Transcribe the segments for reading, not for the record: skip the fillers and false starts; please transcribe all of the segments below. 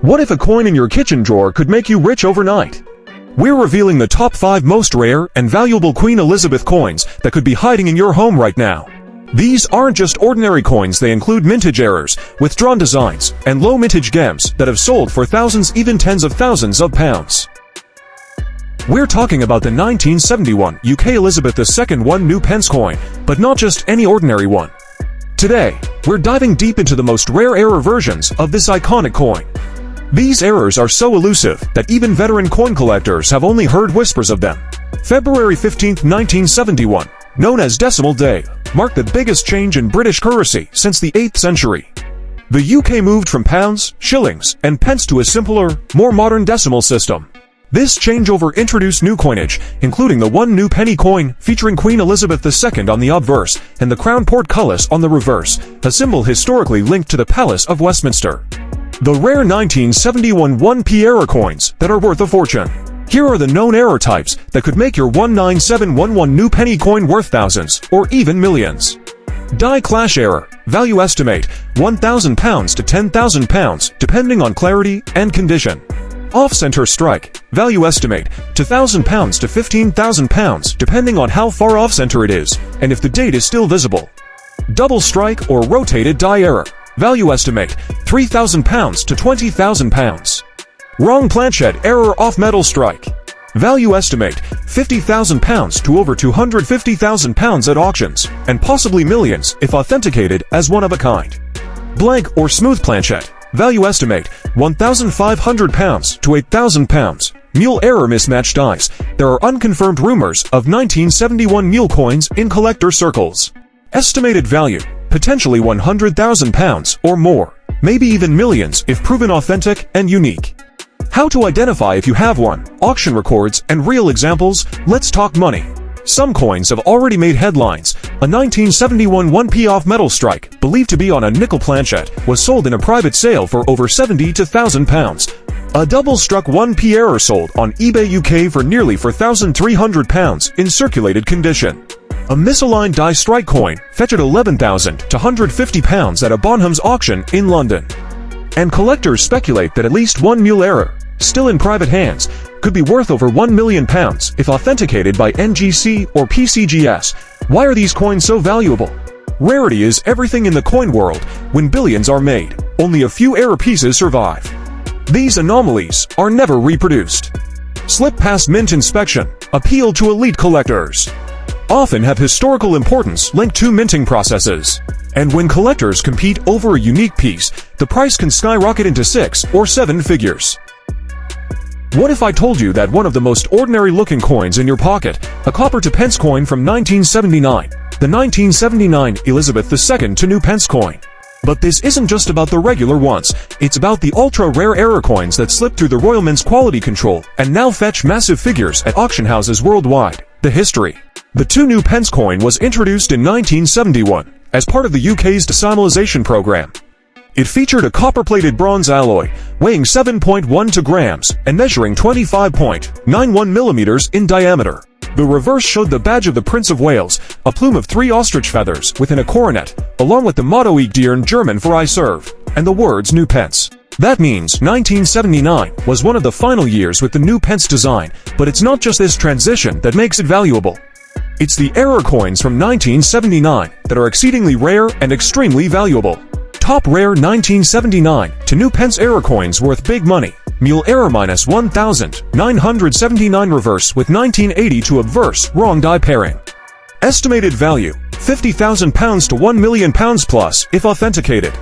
What if a coin in your kitchen drawer could make you rich overnight? We're revealing the top 5 most rare and valuable Queen Elizabeth coins that could be hiding in your home right now. These aren't just ordinary coins, they include mintage errors, withdrawn designs, and low mintage gems that have sold for thousands, even tens of thousands of pounds. We're talking about the 1971 UK Elizabeth II 1 new pence coin, but not just any ordinary one. Today, we're diving deep into the most rare error versions of this iconic coin. These errors are so elusive that even veteran coin collectors have only heard whispers of them. February 15, 1971, known as Decimal Day, marked the biggest change in British currency since the 8th century. The UK moved from pounds, shillings, and pence to a simpler, more modern decimal system. This changeover introduced new coinage, including the 1 new penny coin featuring Queen Elizabeth II on the obverse and the crown portcullis on the reverse, a symbol historically linked to the Palace of Westminster. The rare 1971 1p error coins that are worth a fortune. Here are the known error types that could make your 19711 new penny coin worth thousands, or even millions. Die clash error, value estimate, £1,000 to £10,000, depending on clarity and condition. Off-center strike, value estimate, £2,000 to £15,000, depending on how far off-center it is, and if the date is still visible. Double strike or rotated die error, value estimate, £3,000 to £20,000. Wrong planchette error off metal strike. Value estimate, £50,000 to over £250,000 at auctions, and possibly millions if authenticated as one of a kind. Blank or smooth planchette. Value estimate, £1,500 to £8,000. Mule error mismatched dies. There are unconfirmed rumors of 1971 mule coins in collector circles. Estimated value, potentially £100,000 or more, maybe even millions if proven authentic and unique. How to identify if you have one, auction records, and real examples. Let's talk money. Some coins have already made headlines. A 1971 1p off metal strike, believed to be on a nickel planchette, was sold in a private sale for over £70 to £1,000. A double-struck 1p error sold on eBay UK for nearly £4,300 in circulated condition. A misaligned die strike coin fetched £11,000 to £150 at a Bonham's auction in London. And collectors speculate that at least one mule error, still in private hands, could be worth over £1 million if authenticated by NGC or PCGS. Why are these coins so valuable? Rarity is everything in the coin world. When billions are made, only a few error pieces survive. These anomalies are never reproduced. Slip past mint inspection, appeal to elite collectors. Often have historical importance linked to minting processes. And when collectors compete over a unique piece, the price can skyrocket into 6 or 7 figures. What if I told you that one of the most ordinary-looking coins in your pocket, a copper to pence coin from 1979, the 1979 Elizabeth II to new pence coin? But this isn't just about the regular ones, it's about the ultra-rare error coins that slip through the Royal Mint's quality control and now fetch massive figures at auction houses worldwide. The history. The 2 new pence coin was introduced in 1971 as part of the UK's decimalization program. It featured a copper-plated bronze alloy, weighing 7.12 grams and measuring 25.91 millimeters in diameter. The reverse showed the badge of the Prince of Wales, a plume of 3 ostrich feathers within a coronet, along with the motto Ich diene German for I serve, and the words New Pence. That means 1979 was one of the final years with the new pence design, but it's not just this transition that makes it valuable. It's the error coins from 1979 that are exceedingly rare and extremely valuable. Top rare 1979 to new pence error coins worth big money. Mule error minus 1,979 reverse with 1980 to obverse wrong die pairing. Estimated value, £50,000 to £1 million plus if authenticated.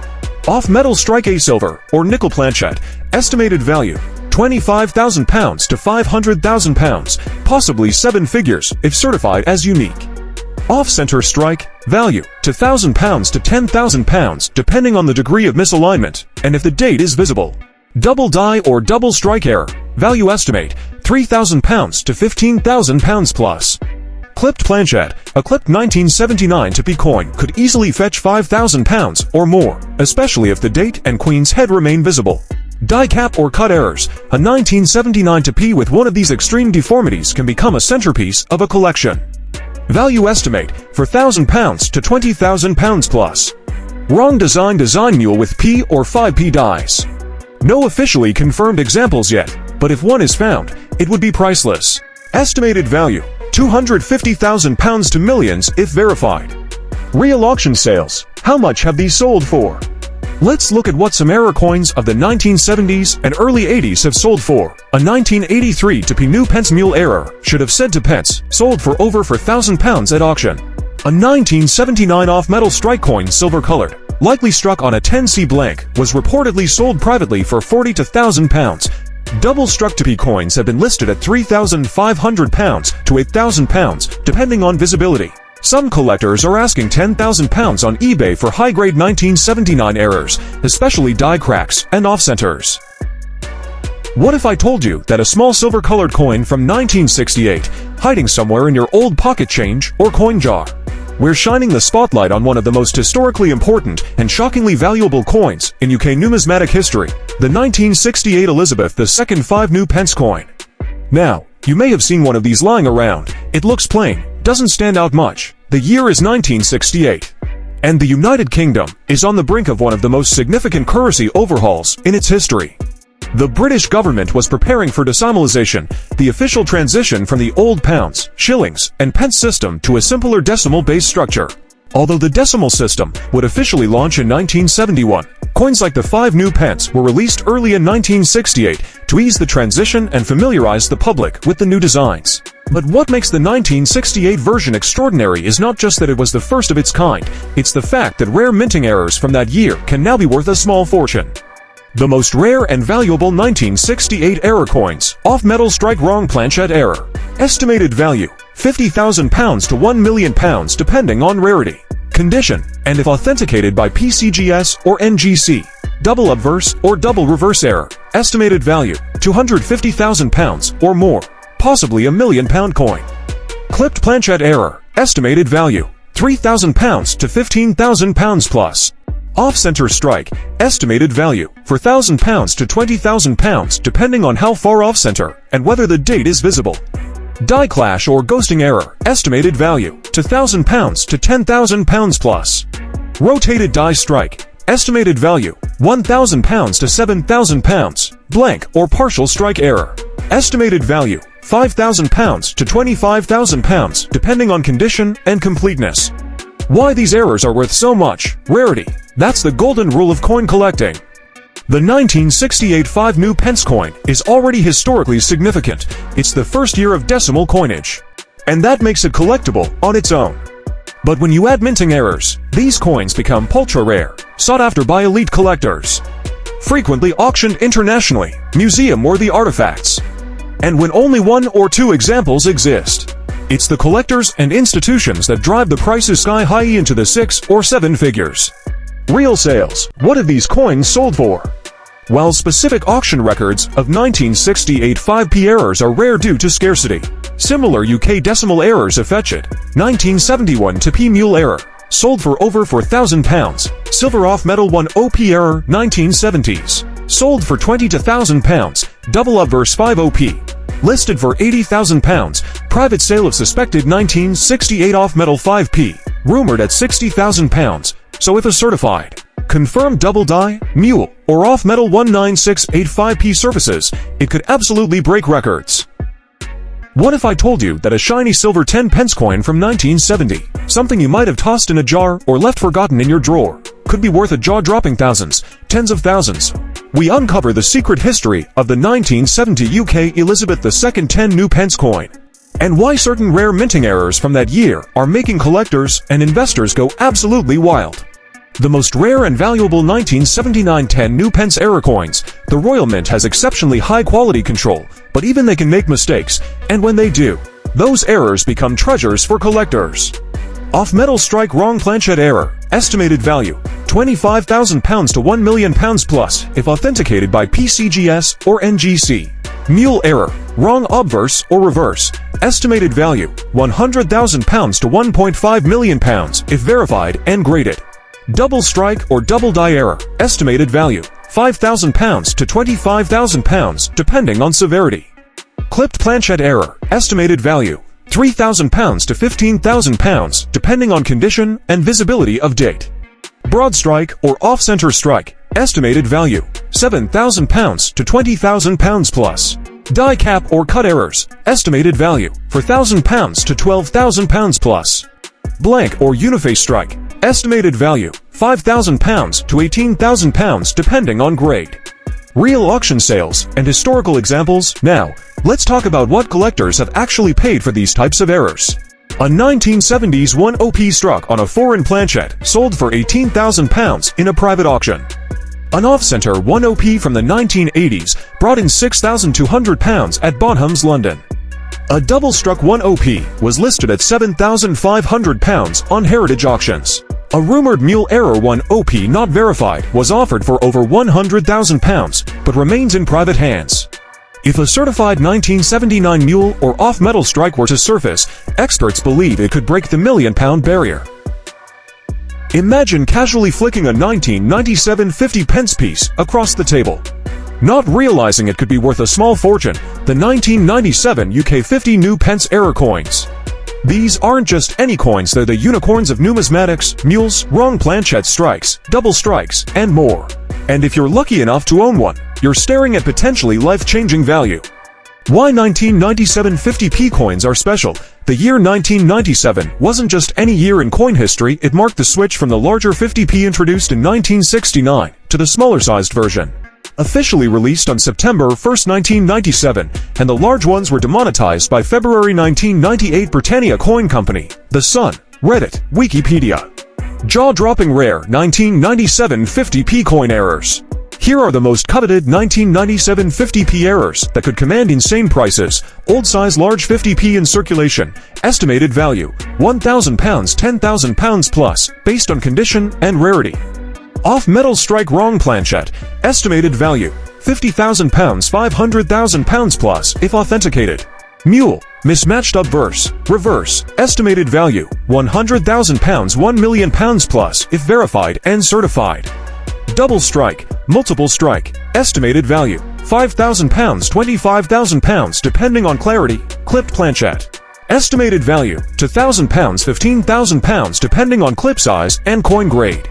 Off metal strike A silver or nickel planchette, estimated value, £25,000 to £500,000, possibly 7 figures if certified as unique. Off-center strike, value, £2,000 to £10,000 depending on the degree of misalignment, and if the date is visible. Double die or double strike error, value estimate, £3,000 to £15,000 plus. Clipped planchette, a clipped 1979 2p coin could easily fetch £5,000 or more, especially if the date and queen's head remain visible. Die cap or cut errors, a 1979 2p with one of these extreme deformities can become a centerpiece of a collection. Value estimate, for £1,000 to £20,000 plus. Wrong design mule with P or 5p dies. No officially confirmed examples yet, but if one is found, it would be priceless. Estimated value, £250,000 to millions if verified. Real auction sales, how much have these sold for? Let's look at what some error coins of the 1970s and early 80s have sold for. A 1983 to P new Pence mule error should have said to Pence, sold for over £4,000 at auction. A 1979 off-metal strike coin, silver-colored, likely struck on a 10C blank, was reportedly sold privately for £40,000 to £1,000. Double-struck to P coins have been listed at £3,500 to £8,000, depending on visibility. Some collectors are asking £10,000 on eBay for high-grade 1979 errors, especially die cracks and off-centers. What if I told you that a small silver-colored coin from 1968, hiding somewhere in your old pocket change or coin jar? We're shining the spotlight on one of the most historically important and shockingly valuable coins in UK numismatic history, the 1968 Elizabeth II 5 new pence coin. Now, you may have seen one of these lying around. It looks plain, doesn't stand out much. The year is 1968. And the United Kingdom is on the brink of one of the most significant currency overhauls in its history. The British government was preparing for decimalization, the official transition from the old pounds, shillings, and pence system to a simpler decimal-based structure. Although the decimal system would officially launch in 1971, coins like the 5 new pence were released early in 1968 to ease the transition and familiarize the public with the new designs. But what makes the 1968 version extraordinary is not just that it was the first of its kind, it's the fact that rare minting errors from that year can now be worth a small fortune. The most rare and valuable 1968 error coins, off-metal strike wrong planchette error. Estimated value, £50,000 to £1 million depending on rarity, condition, and if authenticated by PCGS or NGC. Double obverse or double reverse error. Estimated value, £250,000 or more, possibly £1 million coin. Clipped planchette error. Estimated value, £3,000 to £15,000 plus. Off-center strike, estimated value, £4,000 to £20,000 depending on how far off-center and whether the date is visible. Die clash or ghosting error, estimated value, £1,000 to £10,000 plus. Rotated die strike, estimated value, £1,000 to £7,000, blank or partial strike error. Estimated value, £5,000 to £25,000 depending on condition and completeness. Why these errors are worth so much? Rarity. That's the golden rule of coin collecting. The 1968 5 new pence coin is already historically significant. It's the first year of decimal coinage. And that makes it collectible on its own. But when you add minting errors, these coins become ultra-rare, sought after by elite collectors. Frequently auctioned internationally, museum-worthy artifacts. And when only 1 or 2 examples exist, it's the collectors and institutions that drive the prices sky-high into the 6 or 7 figures. Real sales. What have these coins sold for? While specific auction records of 1968 5p errors are rare due to scarcity, similar UK decimal errors have fetched it. 1971 to P mule error, sold for over £4,000. Silver off-metal 1 OP error, 1970s, sold for £20,000 to £1,000. Double obverse 5 OP, listed for £80,000. Private sale of suspected 1968 off-metal 5p, rumored at £60,000. So if a certified, confirmed double die, mule, or off-metal 19685p surfaces, it could absolutely break records. What if I told you that a shiny silver 10 pence coin from 1970, something you might have tossed in a jar or left forgotten in your drawer, could be worth a jaw-dropping thousands, tens of thousands? We uncover the secret history of the 1970 UK Elizabeth II 10 new pence coin, and why certain rare minting errors from that year are making collectors and investors go absolutely wild. The most rare and valuable 1979 10 new pence error coins, the Royal Mint has exceptionally high quality control, but even they can make mistakes, and when they do, those errors become treasures for collectors. Off-metal strike wrong planchette error, estimated value, £25,000 to £1 million plus if authenticated by PCGS or NGC. Mule error, wrong obverse or reverse, estimated value, £100,000 to £1.5 million if verified and graded. Double strike or double die error, estimated value, £5,000 to £25,000 depending on severity. Clipped planchette error, estimated value, £3,000 to £15,000 depending on condition and visibility of date. Broad strike or off-center strike, estimated value, £7,000 to £20,000 plus. Die cap or cut errors, estimated value, £4,000 to £12,000 plus. Blank or uniface strike, estimated value, £5,000 to £18,000 depending on grade. Real auction sales and historical examples. Now, let's talk about what collectors have actually paid for these types of errors. A 1970s 1OP struck on a foreign planchette sold for £18,000 in a private auction. An off-center 1OP from the 1980s brought in £6,200 at Bonhams, London. A double-struck 1OP was listed at £7,500 on Heritage Auctions. A rumored mule error 1OP not verified was offered for over £100,000 but remains in private hands. If a certified 1979 mule or off-metal strike were to surface, experts believe it could break the £1 million barrier. Imagine casually flicking a 1997 50-pence piece across the table. Not realizing it could be worth a small fortune, the 1997 UK 50 new pence error coins. These aren't just any coins, they're the unicorns of numismatics, mules, wrong planchette strikes, double strikes, and more. And if you're lucky enough to own one, you're staring at potentially life-changing value. Why 1997 50p coins are special? The year 1997 wasn't just any year in coin history, it marked the switch from the larger 50p introduced in 1969 to the smaller-sized version. Officially released on September 1, 1997, and the large ones were demonetized by February 1998. Britannia Coin Company, The Sun, Reddit, Wikipedia. Jaw-dropping rare 1997 50p coin errors. Here are the most coveted 1997 50p errors that could command insane prices. Old size large 50p in circulation. Estimated value, £1,000, £10,000 plus, based on condition and rarity. Off-metal strike wrong planchette. Estimated value, £50,000, £500,000 plus, if authenticated. Mule, mismatched obverse, reverse. Estimated value, £100,000, £1 million plus, if verified and certified. Double strike, multiple strike, estimated value, £5,000, £25,000 depending on clarity, clipped planchette. Estimated value, £2,000, £15,000 depending on clip size and coin grade.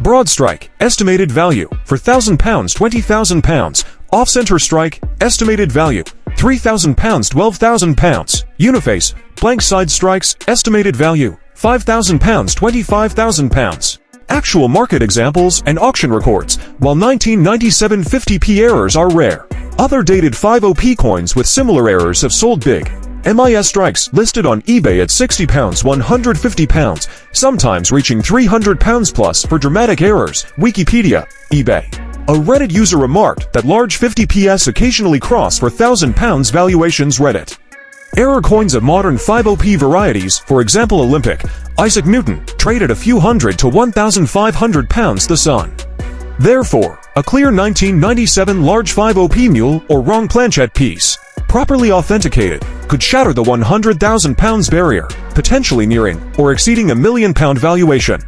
Broad strike, estimated value, £4,000, £20,000. Off-center strike, estimated value, £3,000, £12,000. Uniface, blank side strikes, estimated value, £5,000, £25,000. Actual market examples and auction records. While 1997 50p errors are rare, other dated 5OP coins with similar errors have sold big. MIS strikes listed on eBay at £60, £150, sometimes reaching £300 plus for dramatic errors. Wikipedia, eBay. A Reddit user remarked that large 50ps occasionally cross for £1,000 valuations. Reddit. Error coins of modern 5OP varieties, for example Olympic, Isaac Newton, trade at a few hundred to £1,500. The Sun. Therefore, a clear 1997 large 5OP mule or wrong planchette piece, properly authenticated, could shatter the £100,000 barrier, potentially nearing or exceeding £1 million valuation.